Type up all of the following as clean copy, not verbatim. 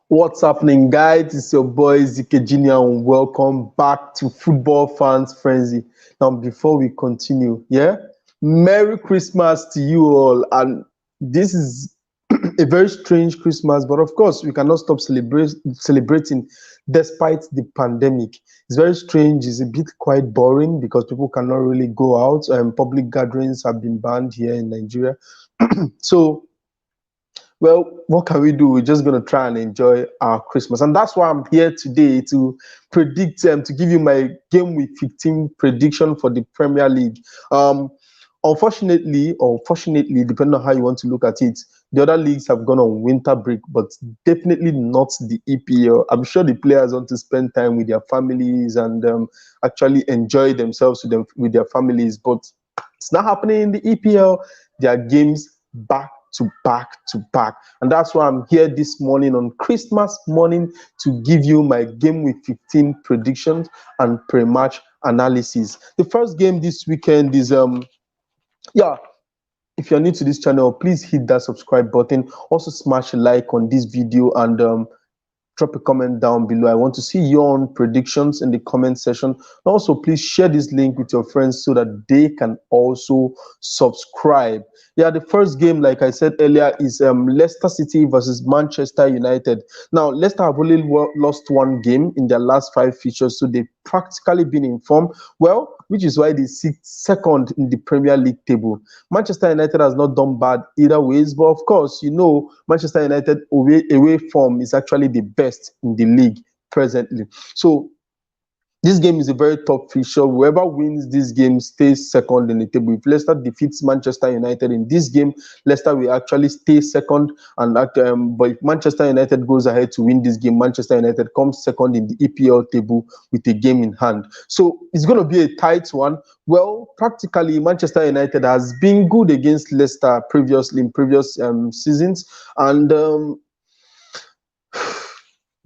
What's happening, guys? It's your boy Zike Junior, and welcome back to Football Fans Frenzy. Now, before we continue, Merry Christmas to you all. And this is a very strange Christmas, but of course, we cannot stop celebrating despite the pandemic. It's very strange. It's a bit quite boring because people cannot really go out, and public gatherings have been banned here in Nigeria. So, well, what can we do? We're just going to try and enjoy our Christmas. And that's why I'm here today to predict, to give you my game week 15 prediction for the Premier League. Unfortunately, or fortunately, depending on how you want to look at it, the other leagues have gone on winter break, but definitely not the EPL. I'm sure the players want to spend time with their families and actually enjoy themselves with their families, but it's not happening in the EPL. There are games back to back. And that's why I'm here this morning on Christmas morning to give you my game week 15 predictions and pre-match analysis. The first game this weekend is if you're new to this channel, please hit that subscribe button. Also smash a like on this video and drop a comment down below. I want to see your own predictions in the comment section. Also, please share this link with your friends so that they can also subscribe. The first game, like I said earlier, is Leicester City versus Manchester United. Now, Leicester have only lost one game in their last 5 fixtures, so they've practically been in form. Well, which is why they sit second in the Premier League table. Manchester United has not done bad either ways, but of course, you know, Manchester United away form is actually the best in the league presently. So this game is a very tough fixture. Whoever wins this game stays second in the table. If Leicester defeats Manchester United in this game, Leicester will actually stay second. And but if Manchester United goes ahead to win this game, Manchester United comes second in the EPL table with a game in hand. So it's going to be a tight one. Well, practically, Manchester United has been good against Leicester previously in previous seasons. And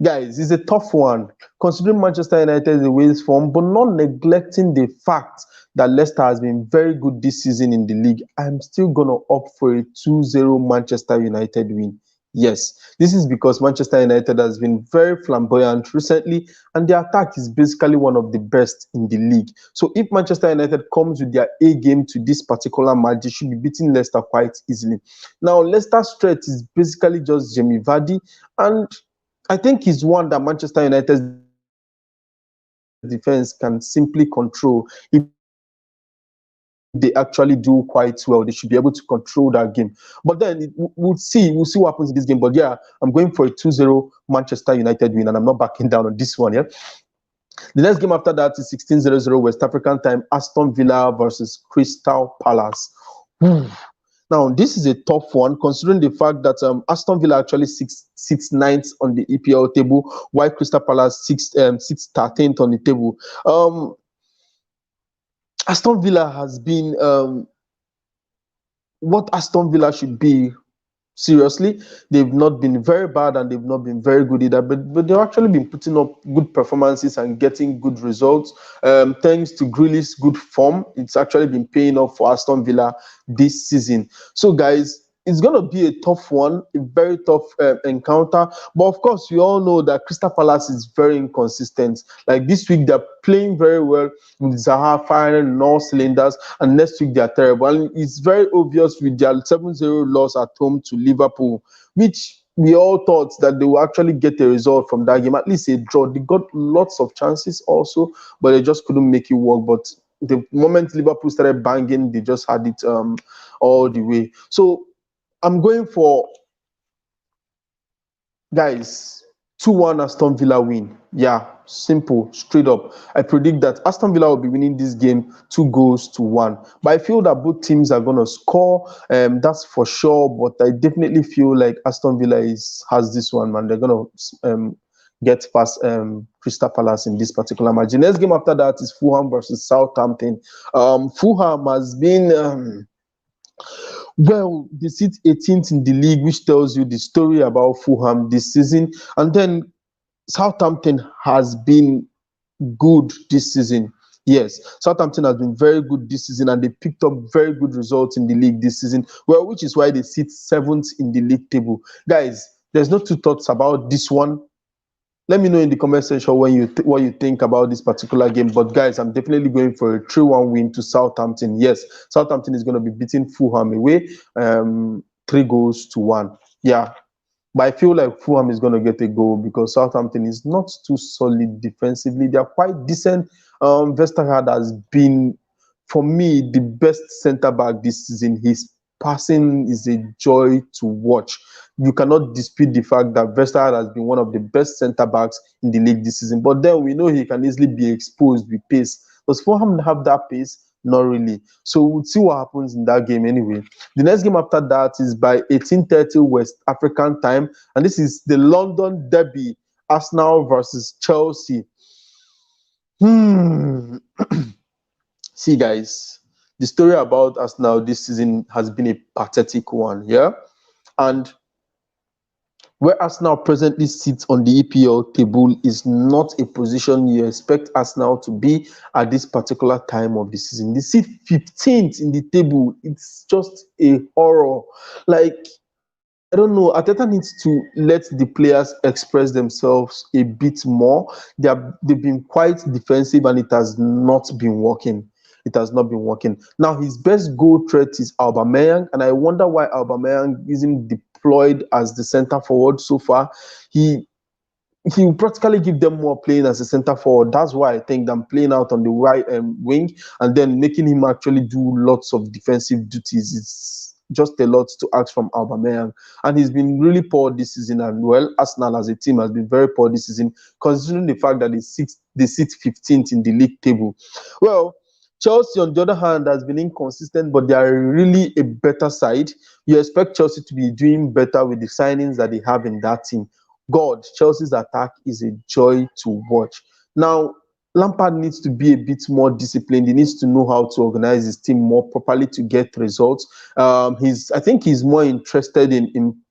guys, it's a tough one, considering Manchester United away form, but not neglecting the fact that Leicester has been very good this season in the league. I'm still going to opt for a 2-0 Manchester United win. Yes, this is because Manchester United has been very flamboyant recently, and their attack is basically one of the best in the league. So if Manchester United comes with their A game to this particular match, they should be beating Leicester quite easily. Now, Leicester's threat is basically just Jamie Vardy, and I think he's one that Manchester United's defense can simply control. If they actually do quite well, they should be able to control that game. But then we'll see what happens in this game. But yeah, I'm going for a 2-0 Manchester United win, and I'm not backing down on this one. The next game after that is 16:00 West African time, Aston Villa versus Crystal Palace. Now, this is a tough one, considering the fact that Aston Villa actually sits ninth on the EPL table, while Crystal Palace sits 13th on the table. Aston Villa has been what Aston Villa should be. Seriously, they've not been very bad and they've not been very good either, but they've actually been putting up good performances and getting good results. Thanks to Grealish's good form, it's actually been paying off for Aston Villa this season. So guys, it's going to be a tough one, a very tough encounter. But of course, we all know that Crystal Palace is very inconsistent. Like this week, they're playing very well with Zaha firing in all cylinders, and next week they're terrible. And it's very obvious with their 7-0 loss at home to Liverpool, which we all thought that they will actually get a result from that game, at least a draw. They got lots of chances also, but they just couldn't make it work. But the moment Liverpool started banging, they just had it all the way. So I'm going for, guys, 2-1 Aston Villa win. Yeah, simple, straight up. I predict that Aston Villa will be winning this game 2-1. But I feel that both teams are going to score. That's for sure. But I definitely feel like Aston Villa has this one, man. They're going to get past Crystal Palace in this particular match. The next game after that is Fulham versus Southampton. Fulham has been... well, they sit 18th in the league, which tells you the story about Fulham this season. And then Southampton has been good this season. Yes, Southampton has been very good this season, and they picked up very good results in the league this season. Well, which is why they sit 7th in the league table. Guys, There's no two thoughts about this one. Let me know in the comment section when what you think about this particular game. But guys, I'm definitely going for a 3-1 win to Southampton. Yes, Southampton is going to be beating Fulham away, 3 goals to 1. Yeah, but I feel like Fulham is going to get a goal because Southampton is not too solid defensively. They are quite decent. Vestergaard has been, for me, the best centre back this season. His passing is a joy to watch. You cannot dispute the fact that Vestergaard has been one of the best centre backs in the league this season. But then we know he can easily be exposed with pace. Does Fulham have that pace? Not really. So we'll see what happens in that game anyway. The next game after that is by 18:30 West African time, and this is the London derby, Arsenal versus Chelsea. See, guys, the story about Arsenal this season has been a pathetic one, yeah? And where Arsenal presently sits on the EPL table is not a position you expect Arsenal to be at this particular time of the season. They sit 15th in the table. It's just a horror. Like, I don't know. Arteta needs to let the players express themselves a bit more. They've been quite defensive, and it has not been working. It has not been working. Now, his best goal threat is Aubameyang, and I wonder why Aubameyang isn't deployed as the centre forward so far. He will practically give them more playing as a centre forward. That's why I think them playing out on the right wing and then making him actually do lots of defensive duties is just a lot to ask from Aubameyang. And he's been really poor this season. And well, Arsenal as a team has been very poor this season, considering the fact that they sit 15th in the league table. Well, Chelsea, on the other hand, has been inconsistent, but they are really a better side. You expect Chelsea to be doing better with the signings that they have in that team. God, Chelsea's attack is a joy to watch. Now, Lampard needs to be a bit more disciplined. He needs to know how to organize his team more properly to get results. I think he's more interested in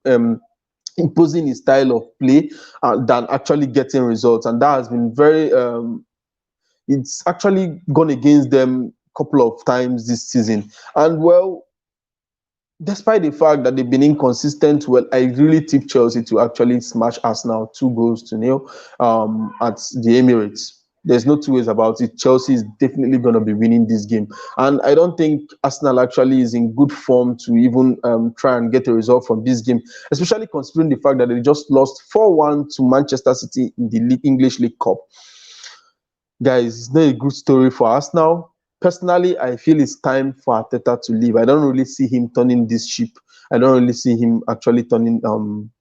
imposing his style of play than actually getting results, and that has been very. It's actually gone against them a couple of times this season, and well, despite the fact that they've been inconsistent, well, I really tip Chelsea to actually smash Arsenal 2 goals to 0 at the Emirates. There's no two ways about it. Chelsea is definitely going to be winning this game. And I don't think Arsenal actually is in good form to even try and get a result from this game, especially considering the fact that they just lost 4-1 to Manchester City in the English League Cup. Guys, it's not a good story for Arsenal. Personally, I feel it's time for Arteta to leave. I don't really see him turning this ship. I don't really see him actually turning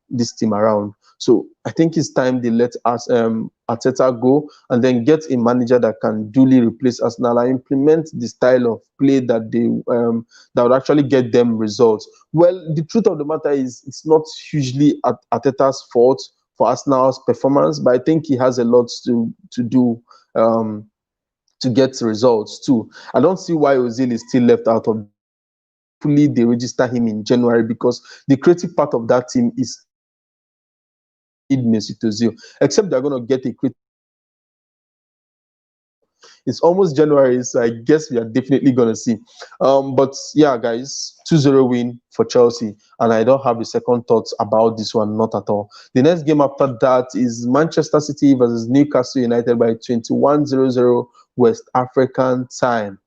this team around. So I think it's time they let us Arteta go and then get a manager that can duly replace Arsenal and implement the style of play that that would actually get them results. Well, the truth of the matter is it's not hugely Arteta's fault for Arsenal's performance, but I think he has a lot to do to get results too. I don't see why Ozil is still left out of. Hopefully, they register him in January because the creative part of that team is need Mesut Ozil. Except they're going to get a creative. It's almost January, so I guess we are definitely going to see. But yeah, guys, 2-0 win for Chelsea, and I don't have a second thoughts about this one, not at all. The next game after that is Manchester City versus Newcastle United by 21:00 West African time.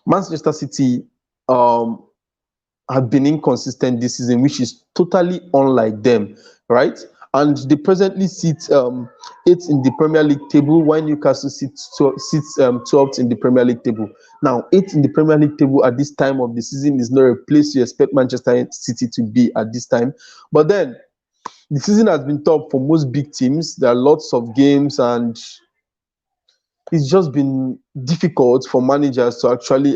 Manchester City have been inconsistent this season, which is totally unlike them, right? And they presently sit 8th in the Premier League table, while Newcastle sits 12th in the Premier League table. Now, 8th in the Premier League table at this time of the season is not a place you expect Manchester City to be at this time. But then, the season has been tough for most big teams. There are lots of games, and it's just been difficult for managers to actually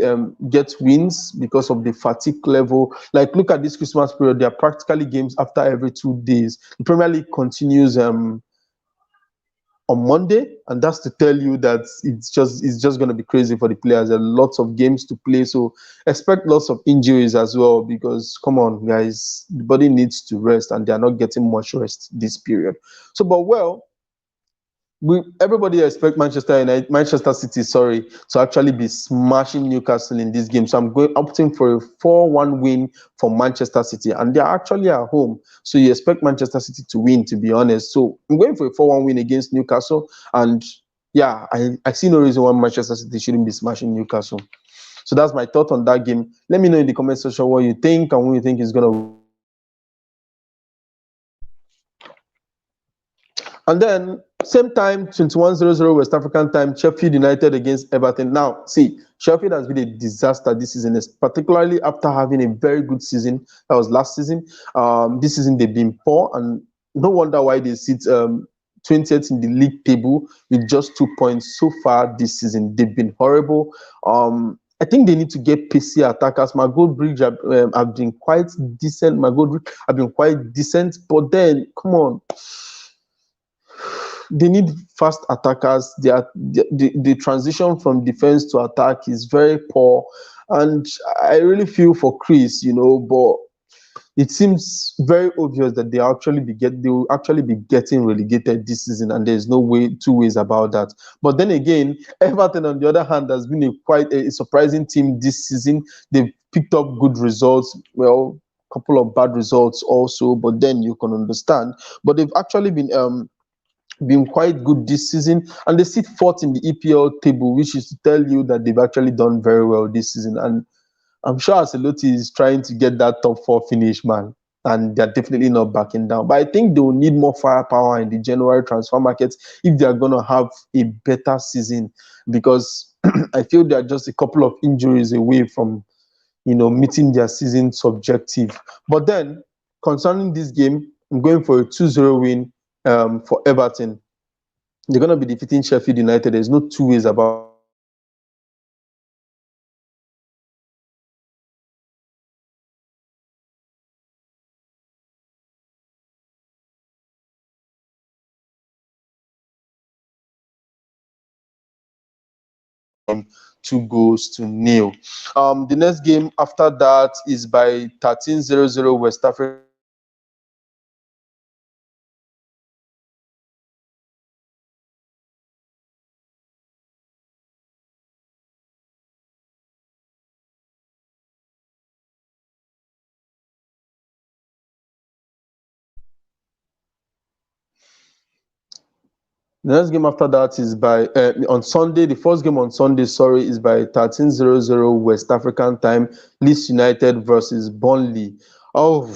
get wins because of the fatigue level. Like, look at this Christmas period. There are practically games after every 2 days. The Premier League continues on Monday, and that's to tell you that it's just going to be crazy for the players. There are lots of games to play, so expect lots of injuries as well because, come on, guys, the body needs to rest, and they are not getting much rest this period. So, but well, everybody expect Manchester City, sorry, to actually be smashing Newcastle in this game. So I'm opting for a 4-1 win for Manchester City, and they're actually at home. So you expect Manchester City to win, to be honest. So I'm going for a 4-1 win against Newcastle, and yeah, I see no reason why Manchester City shouldn't be smashing Newcastle. So that's my thought on that game. Let me know in the comment section what you think and who you think is gonna. And then same time, 21:00 West African time, Sheffield United against Everton. Now, see, Sheffield has been a disaster this season, particularly after having a very good season. That was last season. This season they've been poor, and no wonder why they sit 20th in the league table with just 2 points so far this season. They've been horrible. I think they need to get pacey attackers. Bridge have been quite decent. Bridge have been quite decent, but then come on. They need fast attackers. The transition from defense to attack is very poor, and I really feel for Chris, but it seems very obvious that they will actually be getting relegated this season, and there's no two ways about that. But then again, Everton, on the other hand, has been quite a surprising team this season. They've picked up good results. Well, a couple of bad results also, but then you can understand. But they've actually been quite good this season, and they sit fourth in the EPL table, which is to tell you that they've actually done very well this season. And I'm sure Ancelotti is trying to get that top four finish, man, and they're definitely not backing down. But I think they will need more firepower in the January transfer market if they are going to have a better season, because I feel they are just a couple of injuries away from meeting their season objective. But then concerning this game, I'm going for a 2-0 win for Everton. They're going to be defeating Sheffield United. There's no two ways about it. 2-0. The next game after that is by 13:00 West Africa. The next game after that is by on Sunday. The first game on Sunday, sorry, is by 13:00 West African time. Leeds United versus Burnley. Oh,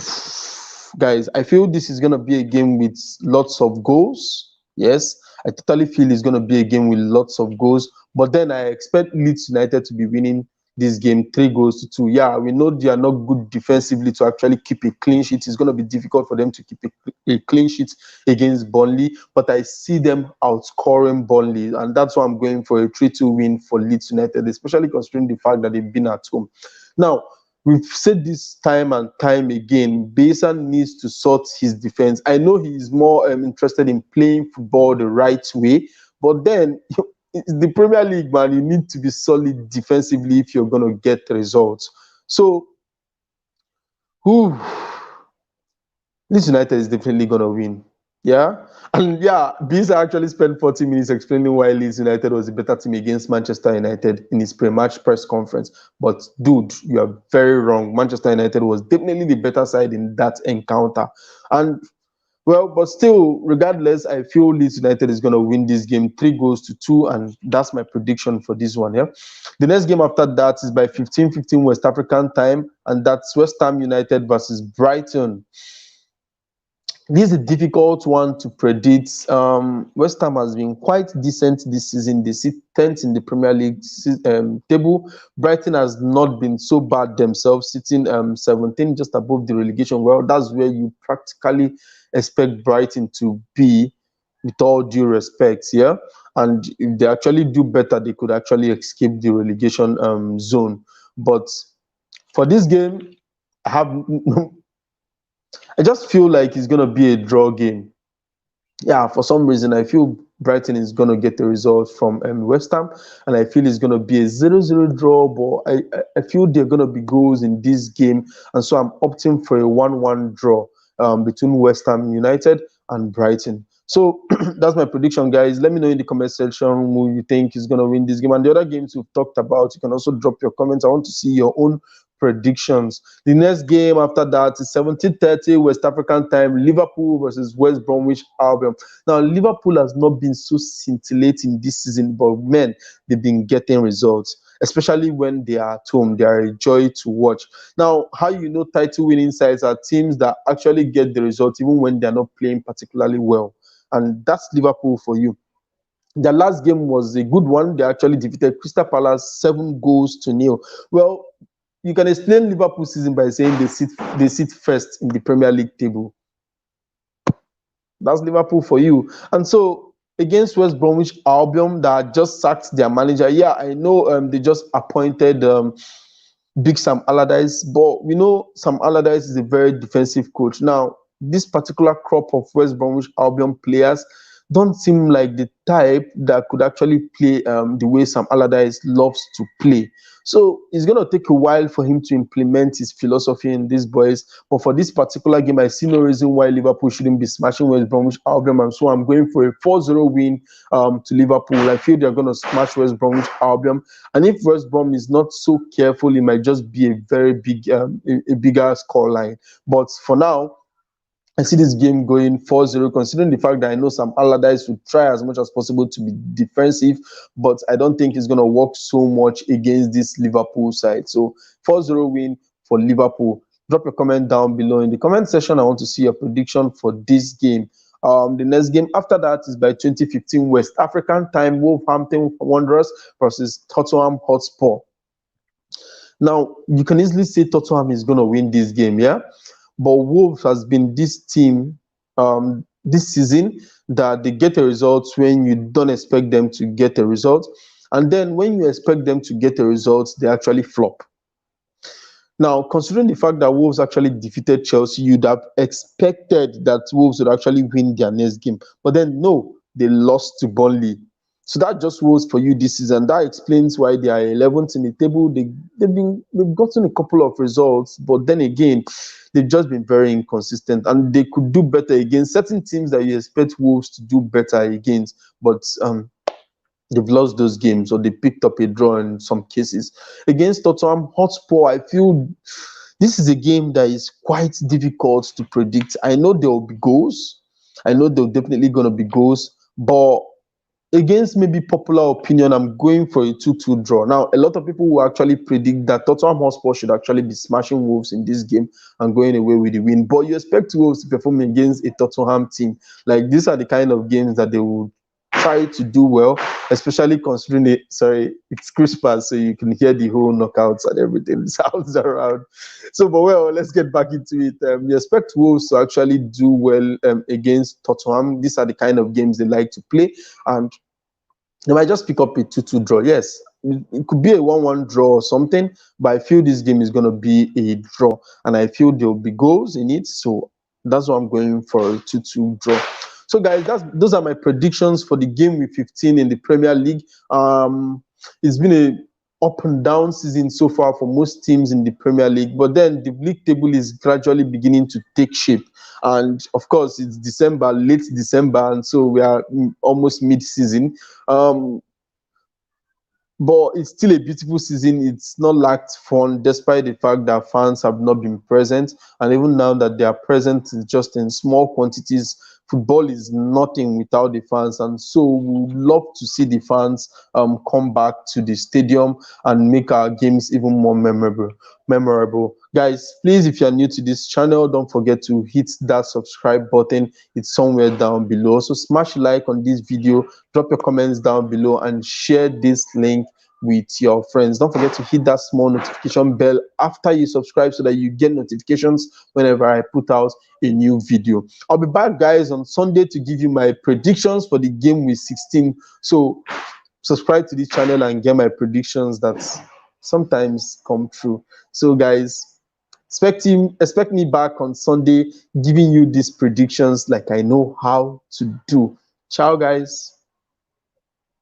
guys, I feel this is gonna be a game with lots of goals. Yes, I totally feel it's gonna be a game with lots of goals. But then I expect Leeds United to be winning this game 3-2. Yeah, we know they are not good defensively to actually keep a clean sheet. It's going to be difficult for them to keep a clean sheet against Burnley, but I see them outscoring Burnley, and that's why I'm going for a 3-2 win for Leeds United, especially considering the fact that they've been at home. Now, we've said this time and time again, Basan needs to sort his defense. I know he's more interested in playing football the right way, but then it's the Premier League, man. You need to be solid defensively if you're going to get results. So, Leeds United is definitely going to win. Yeah. And yeah, Bisa actually spent 40 minutes explaining why Leeds United was a better team against Manchester United in his pre-match press conference. But dude, you are very wrong. Manchester United was definitely the better side in that encounter. And well, but still, regardless, I feel Leeds United is going to win this game 3-2, and that's my prediction for this one. Yeah. The next game after that is by 15:15 West African time, and that's West Ham United versus Brighton. This is a difficult one to predict. West Ham has been quite decent this season. They sit 10th in the Premier League table. Brighton has not been so bad themselves, sitting 17th, just above the relegation. Well, that's where you practically expect Brighton to be, with all due respect, yeah. And if they actually do better, they could actually escape the relegation zone. But for this game, I just feel like it's going to be a draw game. Yeah, for some reason, I feel Brighton is going to get the result from West Ham, and I feel it's going to be a 0-0 draw, but I feel there are going to be goals in this game, and so I'm opting for a 1-1 draw between West Ham United and Brighton. So that's my prediction, guys. Let me know in the comment section who you think is going to win this game. And the other games we've talked about, you can also drop your comments. I want to see your own predictions. The next game after that is 17:30 West African time, Liverpool versus West Bromwich Albion. Now, Liverpool has not been so scintillating this season, but man, they've been getting results, especially when they are at home. They are a joy to watch. Now, how you know title winning sides are teams that actually get the result even when they're not playing particularly well. And that's Liverpool for you. Their last game was a good one. They actually defeated Crystal Palace 7-0. Well, you can explain Liverpool season by saying they sit first in the Premier League table. That's Liverpool for you. And so against West Bromwich Albion that just sacked their manager. Yeah, I know they just appointed Big Sam Allardyce, but we know Sam Allardyce is a very defensive coach. Now, this particular crop of West Bromwich Albion players don't seem like the type that could actually play the way Sam Allardyce loves to play. So it's going to take a while for him to implement his philosophy in these boys. But for this particular game, I see no reason why Liverpool shouldn't be smashing West Bromwich Albion. And so I'm going for a 4-0 win to Liverpool. I feel they're going to smash West Bromwich Albion. And if West Brom is not so careful, it might just be a very big, a bigger scoreline. But for now, I see this game going 4-0, considering the fact that I know Sam Allardyce would try as much as possible to be defensive, but I don't think it's going to work so much against this Liverpool side. So 4-0 win for Liverpool. Drop your comment down below in the comment section. I want to see your prediction for this game. The next game after that is by 2015 West African time, Wolverhampton Wanderers versus Tottenham Hotspur. Now, you can easily say Tottenham is going to win this game, yeah? But Wolves has been this team this season that they get a result when you don't expect them to get a result. And then when you expect them to get a result, they actually flop. Now, considering the fact that Wolves actually defeated Chelsea, you'd have expected that Wolves would actually win their next game. But then, no, they lost to Burnley. So that just was for you this season. That explains why they are 11th in the table. They've gotten a couple of results, but then again, they've just been very inconsistent, and they could do better against certain teams that you expect Wolves to do better against, but they've lost those games, or they picked up a draw in some cases. Against Tottenham Hotspur, I feel this is a game that is quite difficult to predict. I know there will be goals. I know there will definitely going to be goals, but against maybe popular opinion, I'm going for a 2-2 draw. Now, a lot of people will actually predict that Tottenham Hotspur should actually be smashing Wolves in this game and going away with the win. But you expect Wolves to perform against a Tottenham team. Like, these are the kind of games that they will try to do well, especially considering it's Christmas, so you can hear the whole knockouts and everything sounds around. So, but well, let's get back into it. You expect Wolves to actually do well against Tottenham. These are the kind of games they like to play, and they might just pick up a 2-2 draw. Yes, it could be a 1-1 draw or something, but I feel this game is going to be a draw, and I feel there will be goals in it. So that's why I'm going for a 2-2 draw. So guys, those are my predictions for the game week 15 in the Premier League. It's been a up and down season so far for most teams in the Premier League, but then the league table is gradually beginning to take shape. And of course, it's December, late December, and so we are almost mid-season. But it's still a beautiful season. It's not lacked fun, despite the fact that fans have not been present. And even now that they are present, it's just in small quantities. Football is nothing without the fans. And so we would love to see the fans come back to the stadium and make our games even more memorable. Guys, please, if you're new to this channel, don't forget to hit that subscribe button. It's somewhere down below. So smash like on this video, drop your comments down below, and share this link with your friends. Don't forget to hit that small notification bell after you subscribe so that you get notifications whenever I put out a new video. I'll be back, guys, on Sunday to give you my predictions for the game week 16. So subscribe to this channel and get my predictions that sometimes come true. So guys, expect me back on Sunday giving you these predictions like I know how to do. Ciao, guys.